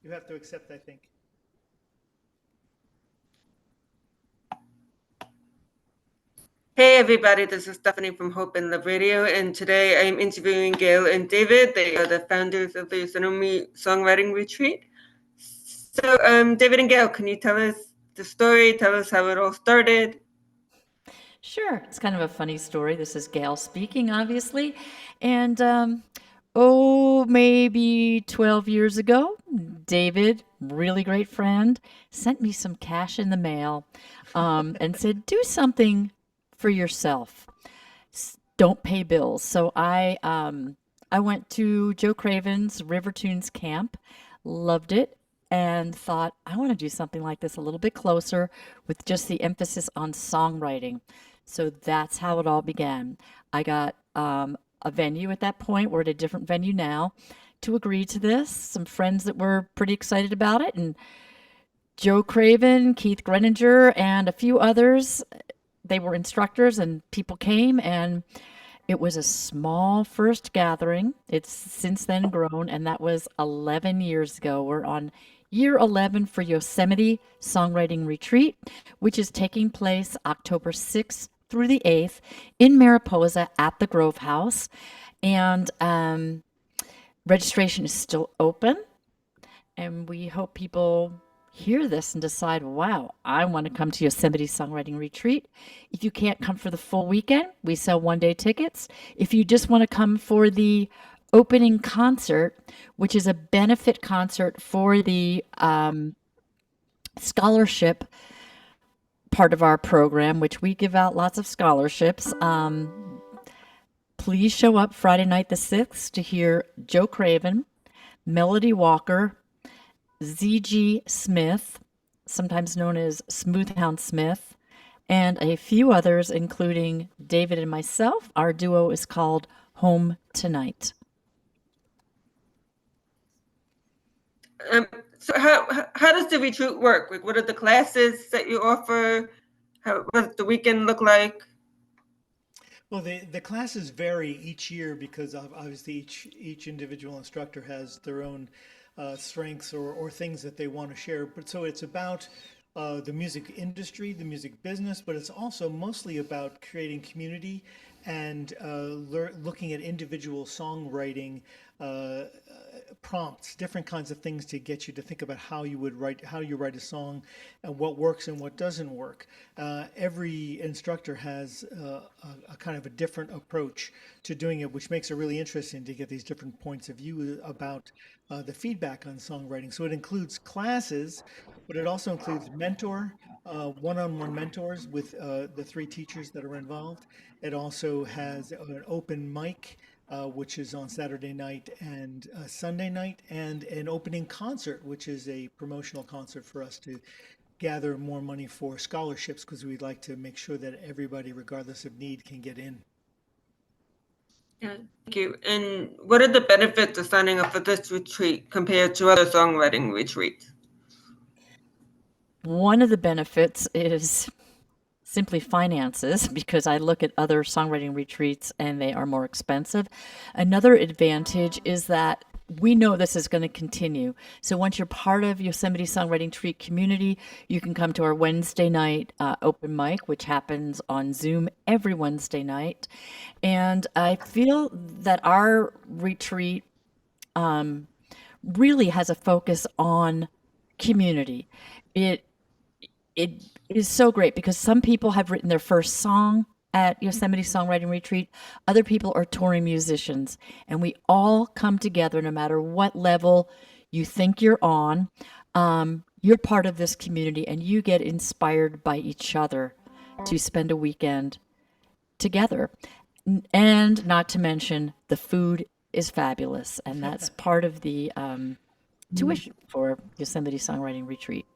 You have to accept, I think. Hey everybody, this is Stephanie from Hope and Love Radio, and today I'm interviewing Gail and David. They are the founders of the Yosemite Songwriting Retreat. So, David and Gail, can you tell us the story? Tell us how it all started. Sure. It's kind of a funny story. This is Gail speaking, obviously. And maybe 12 years ago, David, really great friend, sent me some cash in the mail and said, do something for yourself. Don't pay bills. So I went to Joe Craven's River Tunes camp, loved it, and thought, I want to do something like this a little bit closer with just the emphasis on songwriting. So that's how it all began. I got a venue at that point. We're at a different venue now to agree to this. Some friends that were pretty excited about it, and Joe Craven, Keith Greninger, and a few others. They were instructors, and people came, and it was a small first gathering. It's since then grown, and that was 11 years ago. We're on year 11 for Yosemite Songwriting Retreat, which is taking place October 6th through the 8th in Mariposa at the Grove House. And registration is still open, and we hope people hear this and decide, wow, I want to come to Yosemite Songwriting Retreat. If you can't come for the full weekend, we sell one-day tickets. If you just want to come for the opening concert, which is a benefit concert for the scholarship part of our program, which we give out lots of scholarships, please show up Friday night the 6th to hear Joe Craven, Melody Walker, Z.G. Smith, sometimes known as Smoothhound Smith, and a few others, including David and myself. Our duo is called Home Tonight. So how does the retreat work? Like, what are the classes that you offer? What does the weekend look like? Well, the classes vary each year because obviously each individual instructor has their own strengths or things that they want to share. But so it's about the music industry, the music business, but it's also mostly about creating community and looking at individual songwriting uh, prompts, different kinds of things to get you to think about how you write a song, and what works and what doesn't work. Every instructor has a kind of a different approach to doing it, which makes it really interesting to get these different points of view about the feedback on songwriting. So it includes classes, but it also includes one-on-one mentors with the three teachers that are involved. It also has an open mic, which is on Saturday night and Sunday night, and an opening concert, which is a promotional concert for us to gather more money for scholarships because we'd like to make sure that everybody, regardless of need, can get in. Yeah, thank you. And what are the benefits of signing up for this retreat compared to other songwriting retreats? One of the benefits is simply finances, because I look at other songwriting retreats and they are more expensive. Another advantage is that we know this is going to continue. So once you're part of Yosemite Songwriting Retreat community, you can come to our Wednesday night open mic, which happens on Zoom every Wednesday night. And I feel that our retreat really has a focus on community. It it is so great because some people have written their first song at Yosemite Songwriting Retreat. Other people are touring musicians, and we all come together no matter what level you think you're on. You're part of this community, and you get inspired by each other to spend a weekend together. And not to mention, the food is fabulous, and that's part of the tuition for Yosemite Songwriting Retreat.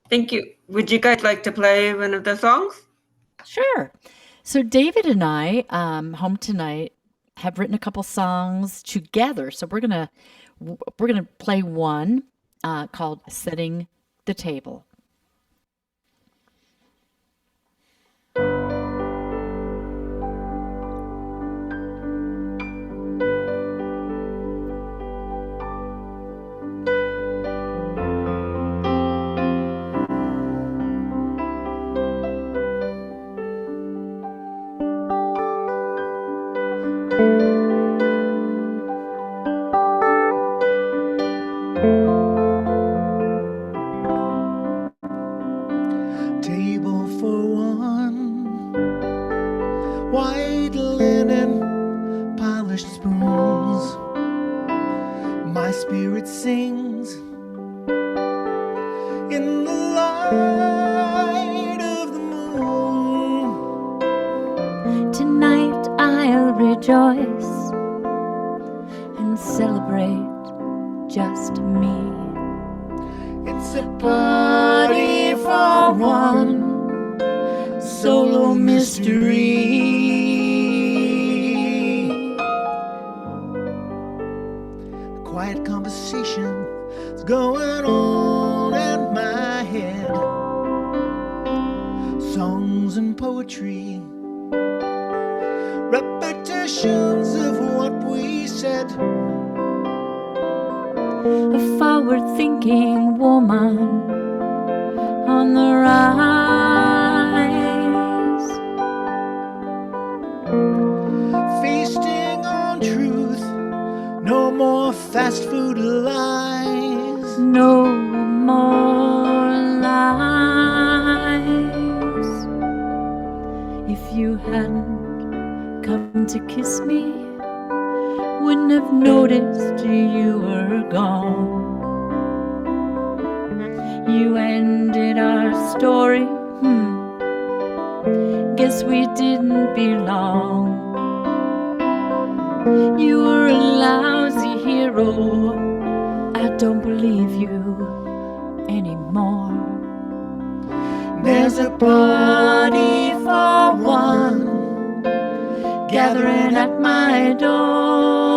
Thank you. Would you guys like to play one of the songs? Sure. So David and I, Home Tonight, have written a couple songs together. So we're gonna play one called "Setting the Table." spirit sings in the light of the moon. Tonight I'll rejoice and celebrate just me. It's a party for one, solo mystery. Quiet conversation is going on in my head. Songs and poetry, repetitions of what we said. A forward-thinking woman on the rise, Feasting on truth, no more fast food lies. no more lies. If you hadn't come to kiss me, wouldn't have noticed you were gone. You ended our story, guess we didn't belong. You were a lousy hero, I don't believe you anymore. There's a party for one gathering at my door.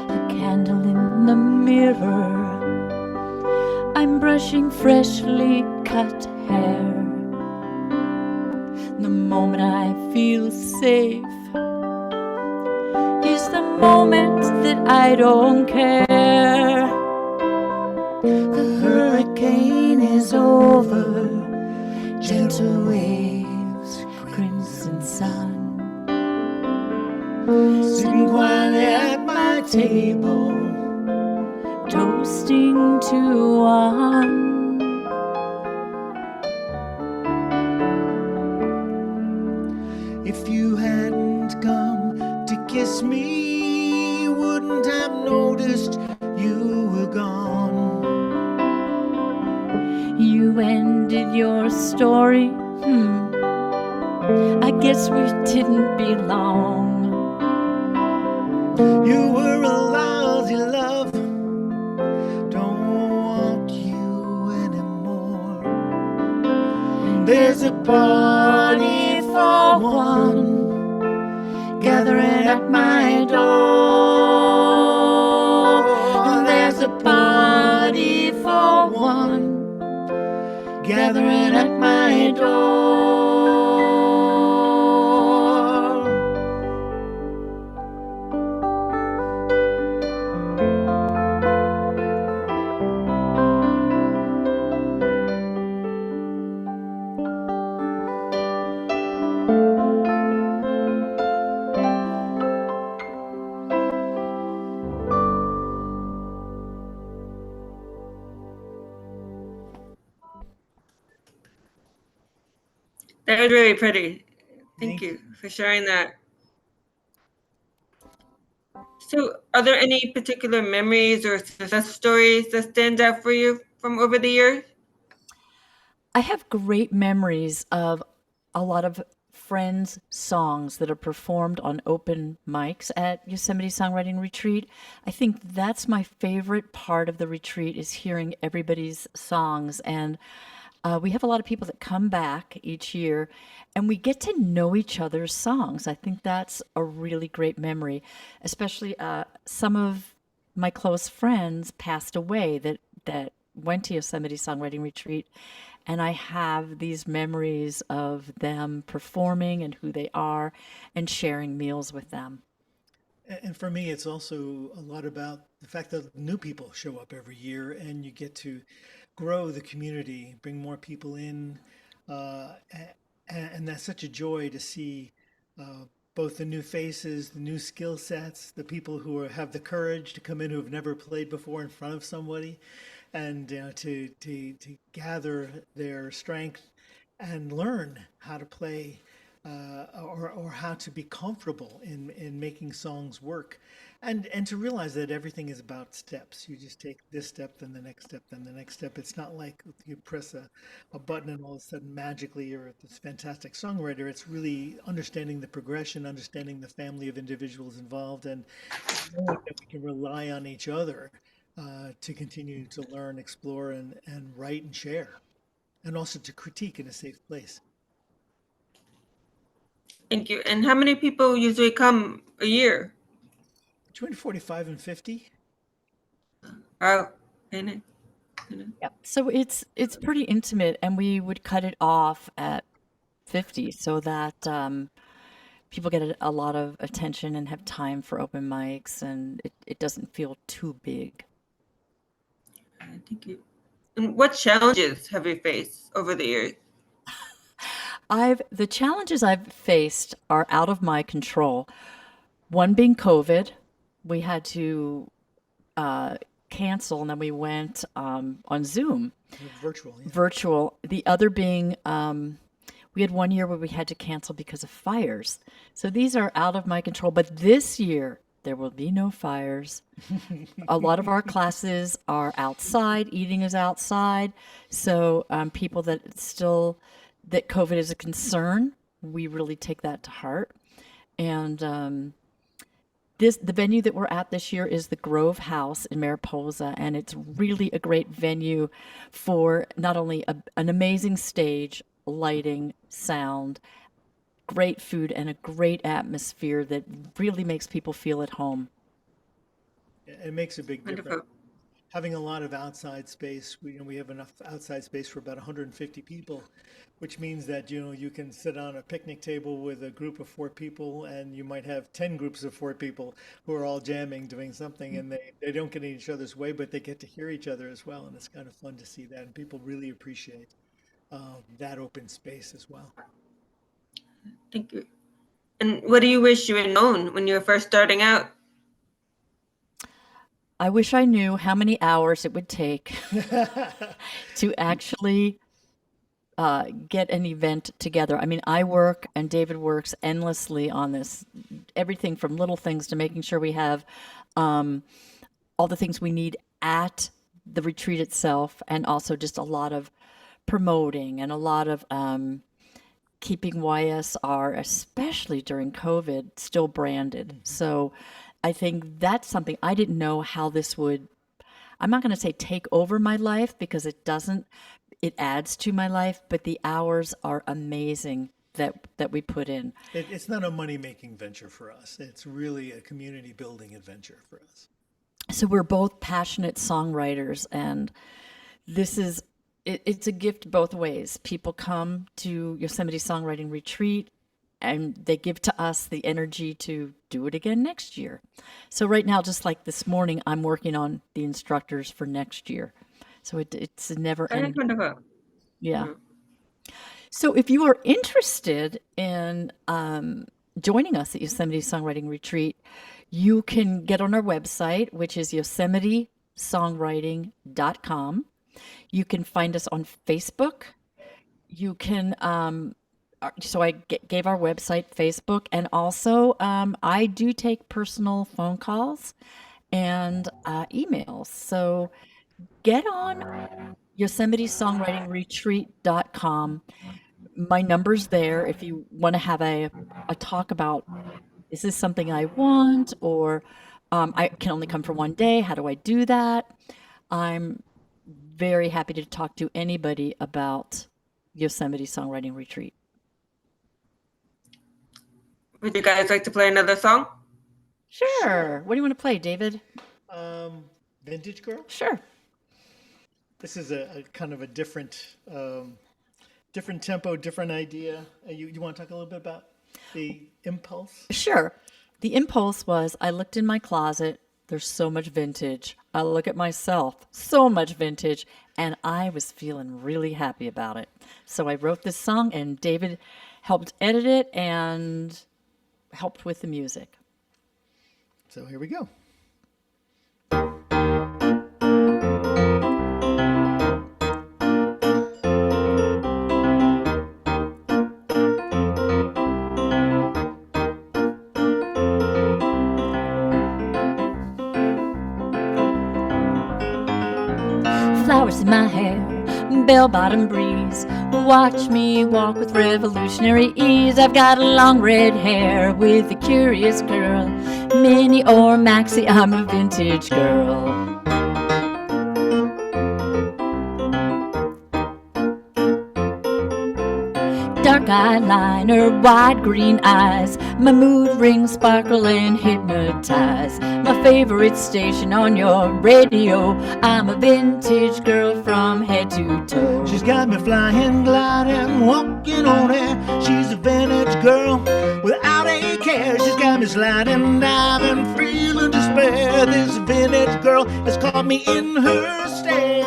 A candle in the mirror, I'm brushing freshly cut hair. The moment I feel safe is the moment that I don't care. The hurricane is over, gentle waves, Crimson sun, sitting quietly at my table. toasting to one. If you hadn't come to kiss me, wouldn't have noticed you were gone. You ended your story, I guess we didn't belong. You were a lousy love, don't want you anymore. There's a party for one gathering at my door. There's a party for one gathering at my door. That was really pretty. Thank Thank you for sharing that. So, are there any particular memories or success stories that stand out for you from over the years? I have great memories of a lot of friends' songs that are performed on open mics at Yosemite Songwriting Retreat. I think that's my favorite part of the retreat is hearing everybody's songs. And we have a lot of people that come back each year and we get to know each other's songs. I think that's a really great memory, especially some of my close friends passed away that went to Yosemite Songwriting Retreat, and I have these memories of them performing and who they are and sharing meals with them. And for me, it's also a lot about the fact that new people show up every year and you get to grow the community, bring more people in. And that's such a joy to see both the new faces, the new skill sets, the people who have the courage to come in who have never played before in front of somebody, and to gather their strength and learn how to play or how to be comfortable in making songs work, and to realize that everything is about steps. You just take this step, then the next step, then the next step. It's not like you press a button and all of a sudden magically you're this fantastic songwriter. It's really understanding the progression, understanding the family of individuals involved, and knowing that we can rely on each other to continue to learn, explore, and write and share, and also to critique in a safe place. Thank you. And how many people usually come a year? Between 45 and 50. Oh, ain't it? Yeah. So it's pretty intimate, and we would cut it off at 50 so that people get a lot of attention and have time for open mics, and it doesn't feel too big. Thank you. And what challenges have you faced over the years? The challenges I've faced are out of my control. One being COVID. We had to cancel, and then we went on Zoom, Virtual, yeah. virtual. The other being we had one year where we had to cancel because of fires. So these are out of my control. But this year, there will be no fires. A lot of our classes are outside. Eating is outside. So people that COVID is a concern, we really take that to heart. And the venue that we're at this year is the Grove House in Mariposa, and it's really a great venue for not only an amazing stage, lighting, sound, great food, and a great atmosphere that really makes people feel at home. It makes a big Wonderful. difference. Having a lot of outside space, we have enough outside space for about 150 people, which means that you can sit on a picnic table with a group of 4 people, and you might have 10 groups of 4 people who are all jamming, doing something, and they don't get in each other's way, but they get to hear each other as well, and it's kind of fun to see that, and people really appreciate that open space as well. Thank you. And what do you wish you had known when you were first starting out? I wish I knew how many hours it would take to actually get an event together. I mean, I work and David works endlessly on this, everything from little things to making sure we have all the things we need at the retreat itself, and also just a lot of promoting and a lot of keeping YSR, especially during COVID, still branded. So I think that's something I didn't know how this would, I'm not going to say take over my life, because it doesn't. It adds to my life, but the hours are amazing that we put in. It's not a money-making venture for us. It's really a community-building adventure for us. So we're both passionate songwriters, and it's a gift both ways. People come to Yosemite Songwriting Retreat, and they give to us the energy to do it again next year. So right now, just like this morning, I'm working on the instructors for next year. So it's a never ending. Wonderful. Yeah. So if you are interested in joining us at Yosemite Songwriting Retreat, you can get on our website, which is yosemitesongwriting.com. You can find us on Facebook. You can, so I gave our website, Facebook, and also I do take personal phone calls and emails. So get on yosemitesongwritingretreat.com. My number's there if you want to have a talk about, is this something I want, or I can only come for one day. How do I do that? I'm very happy to talk to anybody about Yosemite Songwriting Retreat. Would you guys like to play another song? Sure. What do you want to play, David? Vintage Girl? Sure. This is a kind of a different tempo, different idea. You want to talk a little bit about the impulse? Sure. The impulse was, I looked in my closet. There's so much vintage. I look at myself, so much vintage, and I was feeling really happy about it. So I wrote this song, and David helped edit it, and helped with the music. So here we go. Flowers in my hair, bell-bottom breeze. Watch me walk with revolutionary ease. I've got long red hair with a curious curl. Mini or maxi, I'm a vintage girl. Dark eyeliner, wide green eyes. My mood rings, sparkle, and hypnotize. My favorite station on your radio. I'm a vintage girl from head to toe. She's got me flying, gliding, walking on air. She's a vintage girl without a care. She's got me sliding, diving, feeling despair. This vintage girl has caught me in her stare.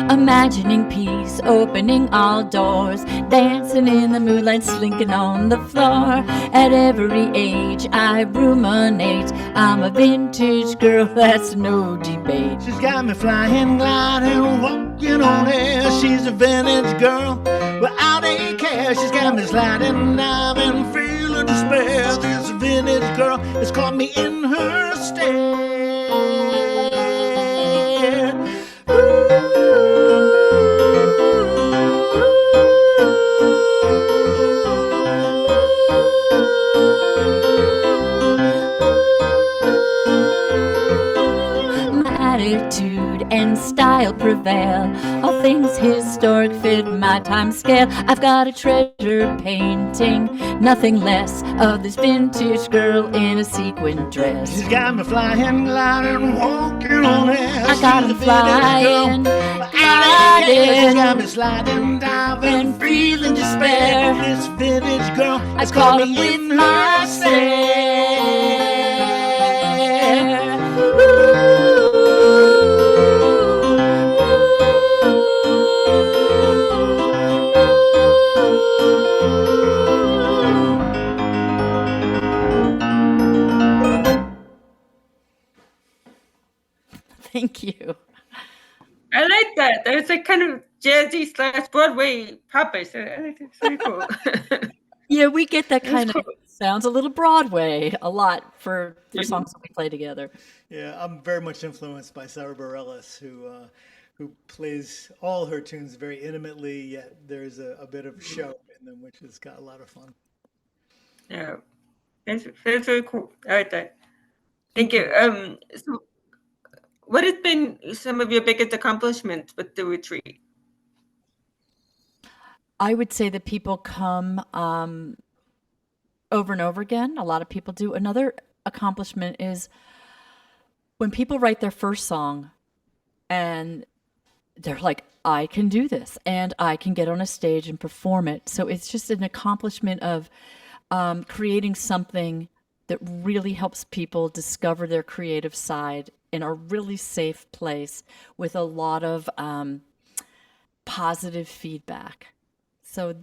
Imagining peace, opening all doors, dancing in the moonlight, slinking on the floor. At every age I ruminate, I'm a vintage girl, that's no debate. She's got me flying, gliding, walking on air. She's a vintage girl without a care. She's got me sliding, diving, feeling despair. This vintage girl has caught me in her stare. Attitude and style prevail. All things historic fit my time scale. I've got a treasure painting, nothing less, of this vintage girl in a sequin dress. She's got me flying, gliding, walking on air. I got me flying, gliding. She's got me sliding, diving, and feeling despair. This vintage girl I has caught caught him me with in my her stare. Thank you. I like that. There's a kind of jazzy / Broadway popish. I think it's very cool. Yeah, we get that It's kind of cool. sounds a little Broadway a lot for songs that we play together. Yeah, I'm very much influenced by Sarah Bareilles, who plays all her tunes very intimately, yet there's a bit of show in them, which has got a lot of fun. Yeah, that's very cool. I like that. Thank you. So what has been some of your biggest accomplishments with the retreat? I would say that people come over and over again. A lot of people do. Another accomplishment is when people write their first song and they're like, I can do this and I can get on a stage and perform it. So it's just an accomplishment of creating something that really helps people discover their creative side in a really safe place with a lot of positive feedback. So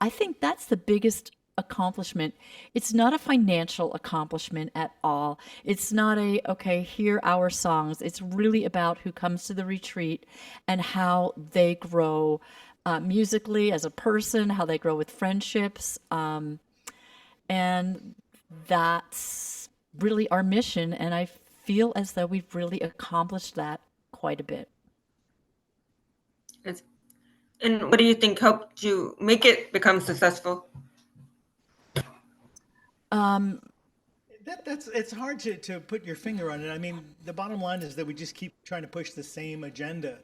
I think that's the biggest accomplishment. It's not a financial accomplishment at all. It's not okay, here are our songs. It's really about who comes to the retreat and how they grow musically as a person, how they grow with friendships. And that's really our mission. And I feel as though we've really accomplished that quite a bit. And what do you think helped you make it become successful? It's hard to put your finger on it. I mean, the bottom line is that we just keep trying to push the same agenda,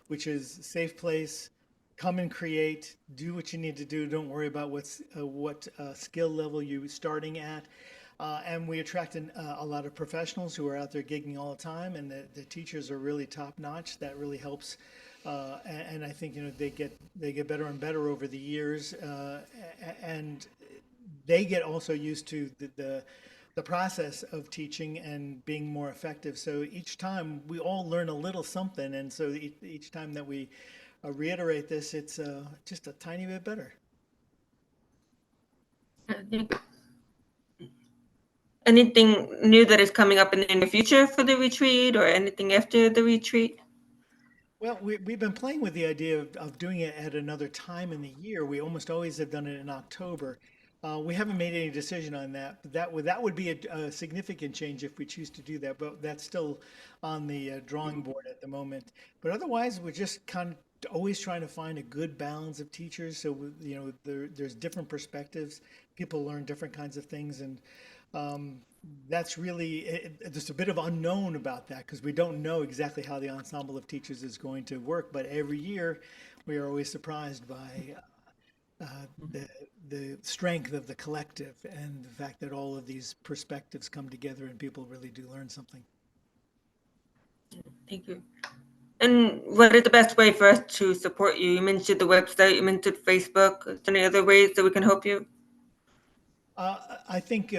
which is safe place, come and create, do what you need to do. Don't worry about what skill level you're starting at. And we attract a lot of professionals who are out there gigging all the time, and the teachers are really top notch. That really helps. And I think they get better and better over the years, and they get also used to the process of teaching and being more effective. So each time we all learn a little something, and so each time that we reiterate this, it's just a tiny bit better. Anything new that is coming up in the near future for the retreat, or anything after the retreat? Well, we've been playing with the idea of doing it at another time in the year. We almost always have done it in October. We haven't made any decision on that, but that would be a significant change if we choose to do that. But that's still on the drawing board at the moment. But otherwise, we're just kind of always trying to find a good balance of teachers. So there's different perspectives. People learn different kinds of things, and um, that's really there's a bit of unknown about that because we don't know exactly how the ensemble of teachers is going to work. But every year, we are always surprised by uh, the the strength of the collective and the fact that all of these perspectives come together and people really do learn something. Thank you. And what is the best way for us to support you? You mentioned the website, you mentioned Facebook. Is there any other ways that we can help you? I think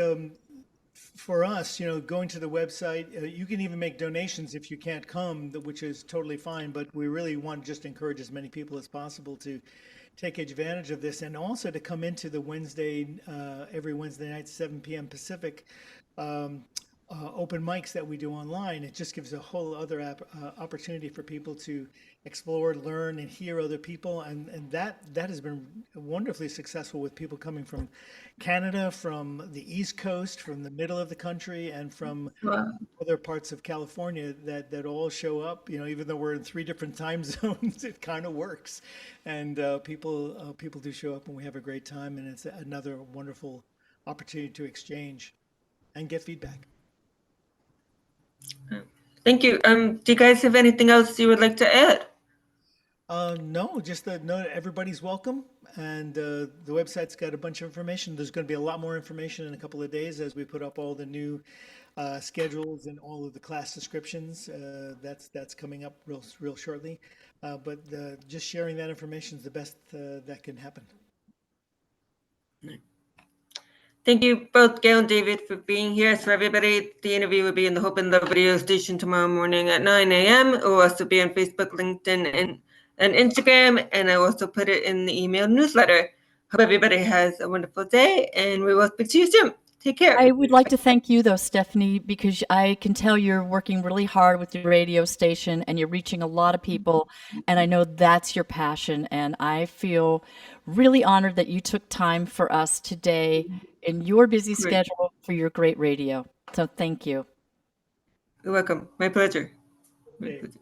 for us, going to the website, you can even make donations if you can't come, which is totally fine. But we really want to just encourage as many people as possible to take advantage of this, and also to come into the every Wednesday night, 7 p.m. Pacific, um, open mics that we do online. It just gives a whole other opportunity for people to explore, learn, and hear other people, and that has been wonderfully successful with people coming from Canada, from the East Coast, from the middle of the country, and from Wow. other parts of California that all show up. Even though we're in 3 different time zones, it kind of works, and people do show up, and we have a great time, and it's another wonderful opportunity to exchange and get feedback. Thank you. Do you guys have anything else you would like to add? No, just that no, everybody's welcome, and the website's got a bunch of information. There's going to be a lot more information in a couple of days as we put up all the new schedules and all of the class descriptions. That's coming up real shortly. But just sharing that information is the best that can happen. Thank you both, Gail and David, for being here. So everybody, the interview will be in the Hope and Love radio station tomorrow morning at 9 a.m. It will also be on Facebook, LinkedIn, and Instagram. And I also put it in the email newsletter. Hope everybody has a wonderful day, and we will speak to you soon. Take care. I would like to thank you, though, Stephanie, because I can tell you're working really hard with your radio station and you're reaching a lot of people. And I know that's your passion. And I feel really honored that you took time for us today in your busy Great. schedule for your great radio. So thank you. You're welcome. My pleasure. My Okay. pleasure.